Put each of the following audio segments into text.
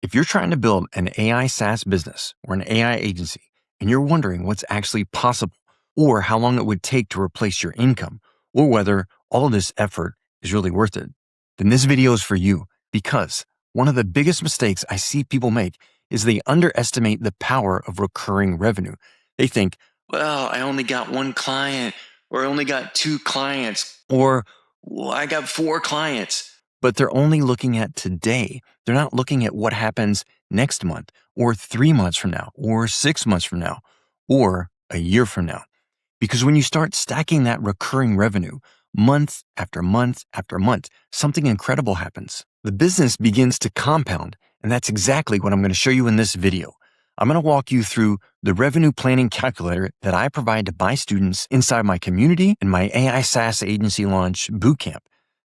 If you're trying to build an AI SaaS business or an AI agency, and you're wondering what's actually possible or how long it would take to replace your income, or whether all of this effort is really worth it, then this video is for you, because one of the biggest mistakes I see people make is they underestimate the power of recurring revenue. They think, well, I only got one client, or I only got two clients, or well, I got four clients. But they're only looking at today. They're not looking at what happens next month, or 3 months from now, or 6 months from now, or a year from now. Because when you start stacking that recurring revenue month after month after month, something incredible happens. The business begins to compound, and that's exactly what I'm going to show you in this video. I'm going to walk you through the revenue planning calculator that I provide to my students inside my community and my AI SaaS agency launch Bootcamp.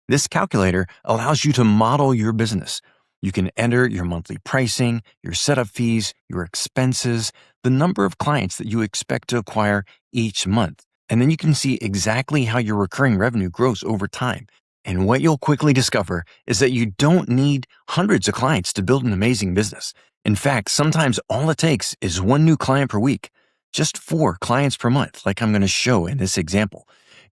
This calculator allows you to model your business. You can enter your monthly pricing, your setup fees, your expenses, the number of clients that you expect to acquire each month. And then you can see exactly how your recurring revenue grows over time. And what you'll quickly discover is that you don't need hundreds of clients to build an amazing business. In fact, sometimes all it takes is one new client per week, just 4 clients per month, like I'm going to show in this example.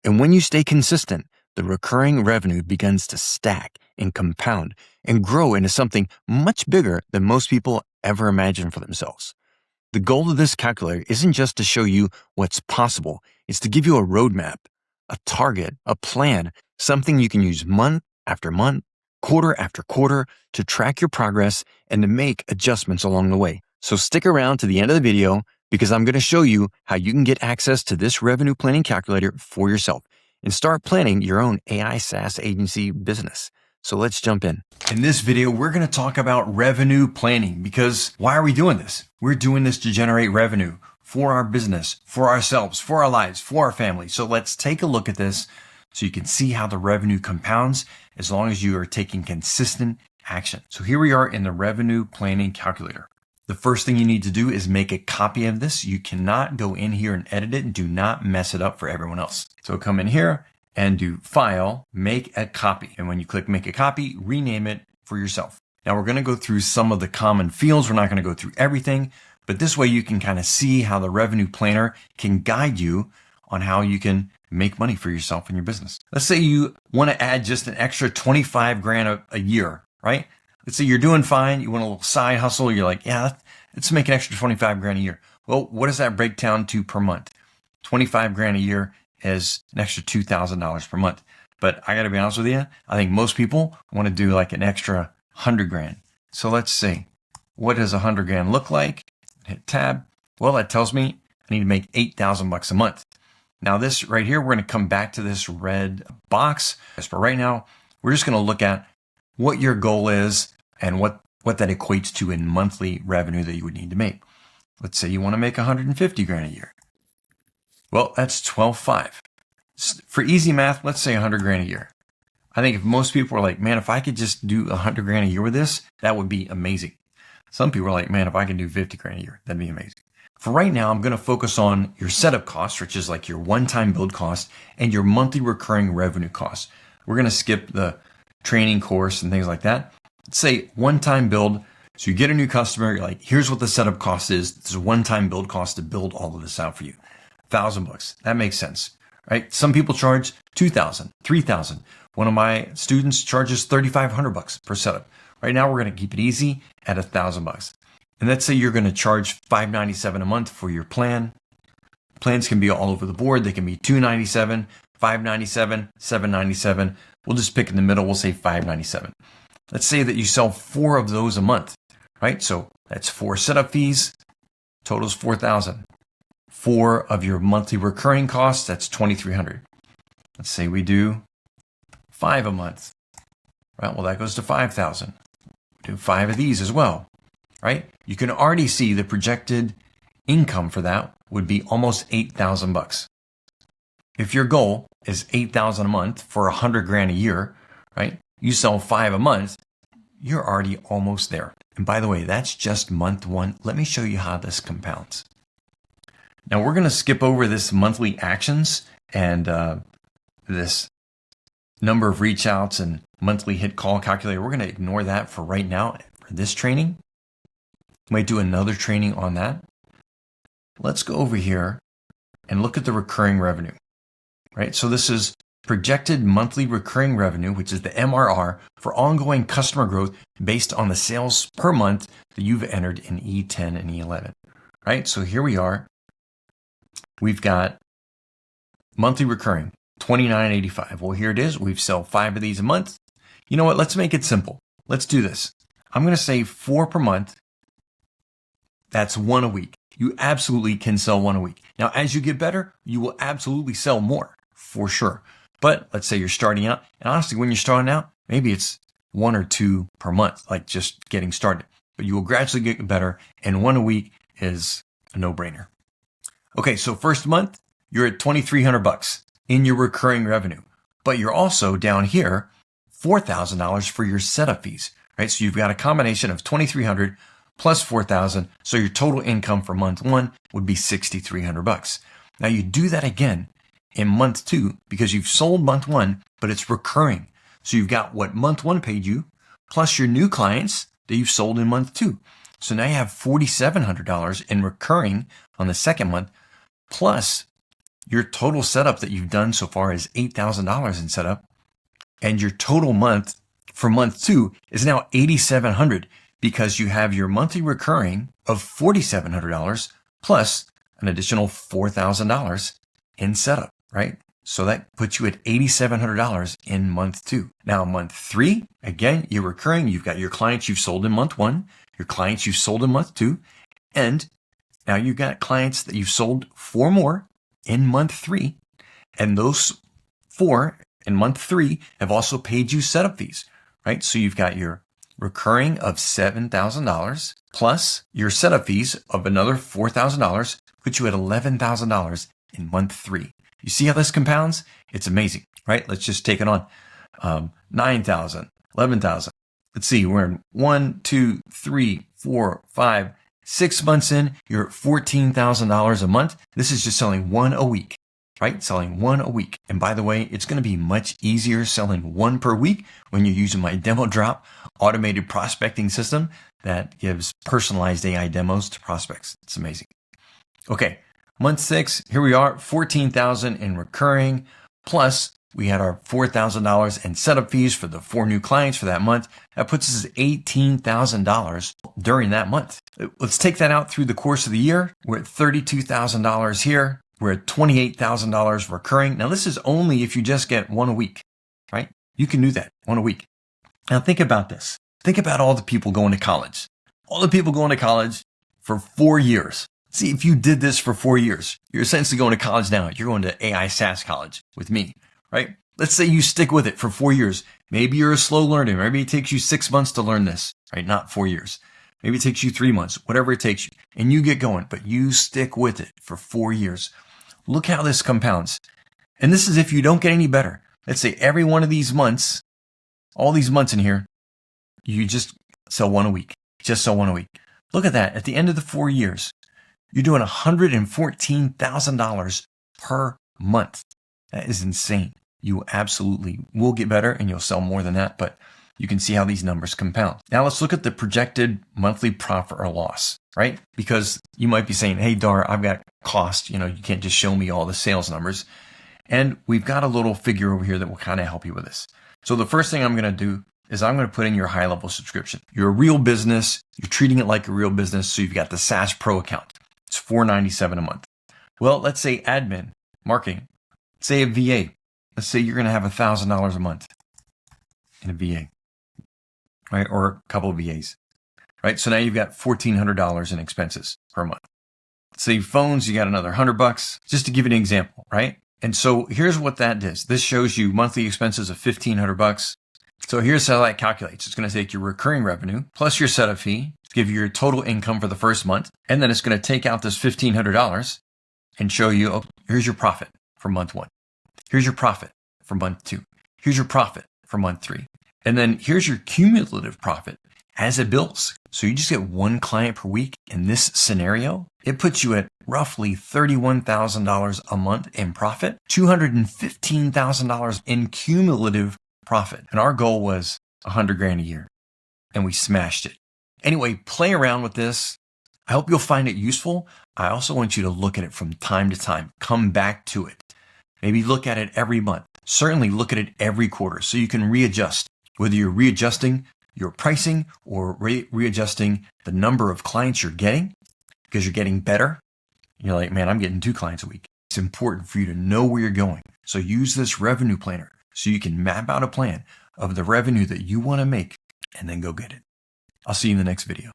And when you stay consistent, the recurring revenue begins to stack and compound and grow into something much bigger than most people ever imagine for themselves. The goal of this calculator isn't just to show you what's possible, it's to give you a roadmap, a target, a plan, something you can use month after month, quarter after quarter to track your progress and to make adjustments along the way. So stick around to the end of the video, because I'm going to show you how you can get access to this revenue planning calculator for yourself and start planning your own AI SaaS agency business. So let's jump in. In this video, we're going to talk about revenue planning, because why are we doing this? We're doing this to generate revenue for our business, for ourselves, for our lives, for our family. So let's take a look at this so you can see how the revenue compounds as long as you are taking consistent action. So here we are in the revenue planning calculator. The first thing you need to do is make a copy of this. You cannot go in here and edit it, and do not mess it up for everyone else. So come in here and do File, Make a Copy. And when you click Make a Copy, rename it for yourself. Now we're going to go through some of the common fields. We're not going to go through everything, but this way you can kind of see how the revenue planner can guide you on how you can make money for yourself and your business. Let's say you want to add just an extra 25 grand a year, right? Let's say you're doing fine. You want a little side hustle. You're like, yeah, let's make an extra 25 grand a year. Well, what does that break down to per month? 25 grand a year is an extra $2,000 per month. But I got to be honest with you, I think most people want to do like an extra 100 grand. So let's see, what does 100 grand look like? Hit tab. Well, that tells me I need to make 8,000 bucks a month. Now this right here, we're going to come back to this red box. But right now, we're just going to look at what your goal is and what that equates to in monthly revenue that you would need to make. Let's say you want to make 150 grand a year. Well, that's 12.5. For easy math, let's say 100 grand a year. I think if most people are like, man, if I could just do 100 grand a year with this, that would be amazing. Some people are like, man, if I can do 50 grand a year, that'd be amazing. For right now, I'm going to focus on your setup costs, which is like your one-time build cost, and your monthly recurring revenue costs. We're going to skip the training course and things like that. Let's say one-time build. So you get a new customer, you're like, here's what the setup cost is. This is a one-time build cost to build all of this out for you. $1,000. That makes sense, right? Some people charge $2,000, $3,000. One of my students charges $3,500 per setup. Right now, we're going to keep it easy at $1,000. And let's say you're going to charge $597 a month for your plan. Plans can be all over the board. They can be $297, $597, $797. We'll just pick in the middle. We'll say $597. Let's say that you sell 4 of those a month, right? So that's 4 setup fees, totals $4,000. 4 of your monthly recurring costs, that's $2,300. Let's say we do 5 a month, right? Well, that goes to $5,000. Do 5 of these as well, right? You can already see the projected income for that would be almost 8,000 bucks. If your goal is 8,000 a month for 100 grand a year, right? You sell 5 a month, you're already almost there. And by the way, that's just month 1. Let me show you how this compounds. Now we're going to skip over this monthly actions and this number of reach outs and monthly hit call calculator. We're going to ignore that for right now for this training. Might do another training on that. Let's go over here and look at the recurring revenue, right? So this is projected monthly recurring revenue, which is the MRR for ongoing customer growth based on the sales per month that you've entered in E10 and E11, right? So here we are. We've got monthly recurring, $29.85. Well, here it is. We've sold 5 of these a month. You know what? Let's make it simple. Let's do this. I'm going to say 4 per month. That's 1 a week. You absolutely can sell 1 a week. Now, as you get better, you will absolutely sell more for sure. But let's say you're starting out. And honestly, when you're starting out, maybe it's 1 or 2 per month, like just getting started. But you will gradually get better. And 1 a week is a no-brainer. Okay, so first month, you're at $2,300 in your recurring revenue. But you're also down here, $4,000 for your setup fees, right? So you've got a combination of $2,300 plus $4,000. So your total income for month 1 would be $6,300. Now you do that again in month 2 because you've sold month 1, but it's recurring. So you've got what month 1 paid you plus your new clients that you've sold in month 2. So now you have $4,700 in recurring on the second month, plus your total setup that you've done so far is $8,000 in setup. And your total month for month 2 is now $8,700 because you have your monthly recurring of $4,700 plus an additional $4,000 in setup, right? So that puts you at $8,700 in month 2. Now, month 3, again, you're recurring. You've got your clients you've sold in month 1, your clients you've sold in month 2, and now you've got clients that you've sold 4 more in month 3, and those 4 in month 3 have also paid you setup fees, right? So you've got your recurring of $7,000 plus your setup fees of another $4,000, puts you at $11,000 in month 3. You see how this compounds? It's amazing, right? Let's just take it on. 9,000, 11,000. Let's see, we're in 1, 2, 3, 4, 5, 6 months in, you're at $14,000 a month. This is just selling 1 a week, right? Selling 1 a week. And by the way, it's going to be much easier selling 1 per week when you're using my demo drop automated prospecting system that gives personalized AI demos to prospects. It's amazing. Okay. Month 6, here we are, $14,000 in recurring, plus we had our $4,000 in setup fees for the 4 new clients for that month. That puts us at $18,000 during that month. Let's take that out through the course of the year. We're at $32,000 here. We're at $28,000 recurring. Now, this is only if you just get 1 a week, right? You can do that 1 a week. Now, think about this. Think about all the people going to college. All the people going to college for 4 years. See, if you did this for 4 years, you're essentially going to college now. You're going to AI SaaS college with me, right? Let's say you stick with it for 4 years. Maybe you're a slow learner. Maybe it takes you 6 months to learn this, right? Not 4 years. Maybe it takes you 3 months, whatever it takes you, and you get going, but you stick with it for 4 years. Look how this compounds. And this is if you don't get any better. Let's say every one of these months, all these months in here, you just sell 1 a week. Just sell 1 a week. Look at that. At the end of the 4 years, you're doing $114,000 per month. That is insane. You absolutely will get better and you'll sell more than that, but you can see how these numbers compound. Now let's look at the projected monthly profit or loss, right? Because you might be saying, hey, Dar, I've got cost. You can't just show me all the sales numbers. And we've got a little figure over here that will kind of help you with this. So the first thing I'm going to do is I'm going to put in your HighLevel subscription. You're a real business. You're treating it like a real business. So you've got the SaaS Pro account. It's $497 a month. Well, let's say admin, marketing, say a VA. Let's say you're going to have $1,000 a month in a VA, right? Or a couple of VAs, right? So now you've got $1,400 in expenses per month. Say phones, you got another $100, just to give you an example, right? And so here's what that does. This shows you monthly expenses of $1,500. So here's how that calculates. It's going to take your recurring revenue plus your setup fee to give you your total income for the first month. And then it's going to take out this $1,500 and show you, oh, here's your profit for month 1. Here's your profit for month 2. Here's your profit for month 3. And then here's your cumulative profit as it builds. So you just get 1 client per week in this scenario. It puts you at roughly $31,000 a month in profit, $215,000 in cumulative profit. And our goal was $100,000 a year, and we smashed it. Anyway, play around with this. I hope you'll find it useful. I also want you to look at it from time to time. Come back to it. Maybe look at it every month. Certainly look at it every quarter so you can readjust, whether you're readjusting your pricing or readjusting the number of clients you're getting because you're getting better. You're like, man, I'm getting 2 clients a week. It's important for you to know where you're going. So use this revenue planner so you can map out a plan of the revenue that you want to make and then go get it. I'll see you in the next video.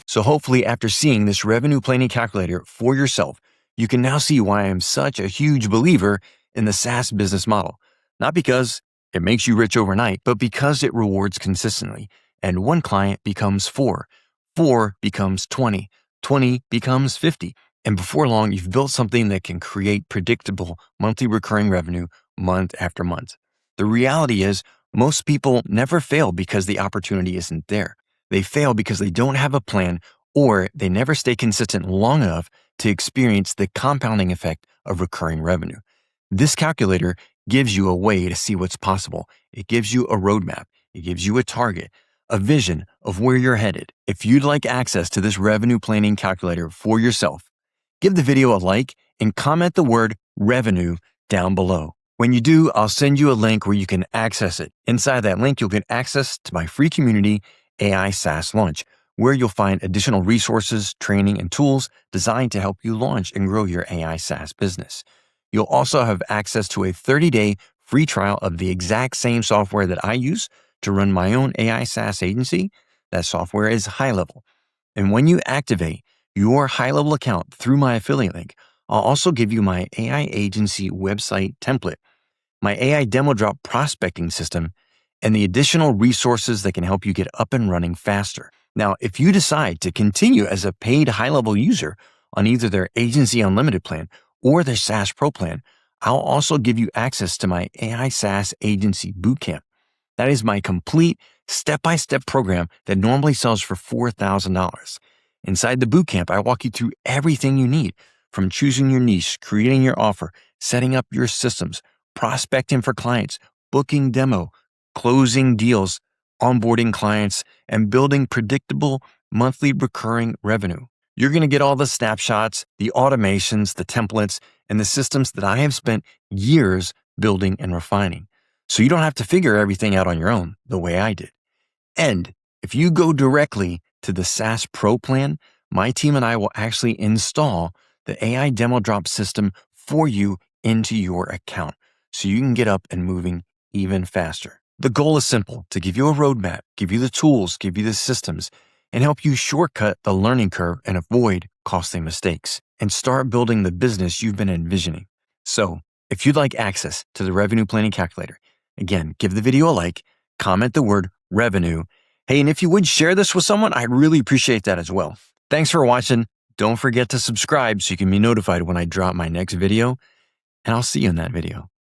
So hopefully after seeing this revenue planning calculator for yourself, you can now see why I am such a huge believer in the SaaS business model. Not because it makes you rich overnight, but because it rewards consistently. And 1 client becomes 4, 4 becomes 20, 20 becomes 50. And before long, you've built something that can create predictable monthly recurring revenue month after month. The reality is most people never fail because the opportunity isn't there. They fail because they don't have a plan or they never stay consistent long enough to experience the compounding effect of recurring revenue. This calculator gives you a way to see what's possible. It gives you a roadmap. It gives you a target, a vision of where you're headed. If you'd like access to this revenue planning calculator for yourself, give the video a like and comment the word revenue down below. When you do, I'll send you a link where you can access it. Inside that link, you'll get access to my free community AI SaaS launch, where you'll find additional resources, training, and tools designed to help you launch and grow your AI SaaS business. You'll also have access to a 30-day free trial of the exact same software that I use to run my own AI SaaS agency. That software is HighLevel. And when you activate your HighLevel account through my affiliate link, I'll also give you my AI agency website template, my AI demo drop prospecting system, and the additional resources that can help you get up and running faster. Now, if you decide to continue as a paid HighLevel user on either their Agency Unlimited plan or their SaaS Pro plan, I'll also give you access to my AI SaaS Agency Bootcamp. That is my complete step-by-step program that normally sells for $4,000. Inside the bootcamp, I walk you through everything you need, from choosing your niche, creating your offer, setting up your systems, prospecting for clients, booking demo, closing deals, onboarding clients, and building predictable monthly recurring revenue. You're going to get all the snapshots, the automations, the templates, and the systems that I have spent years building and refining. So you don't have to figure everything out on your own the way I did. And if you go directly to the SaaS Pro plan, my team and I will actually install the AI demo drop system for you into your account so you can get up and moving even faster. The goal is simple: to give you a roadmap, give you the tools, give you the systems, and help you shortcut the learning curve and avoid costly mistakes and start building the business you've been envisioning. So if you'd like access to the revenue planning calculator, again, give the video a like, comment the word revenue. Hey, and if you would share this with someone, I'd really appreciate that as well. Thanks for watching. Don't forget to subscribe so you can be notified when I drop my next video, and I'll see you in that video.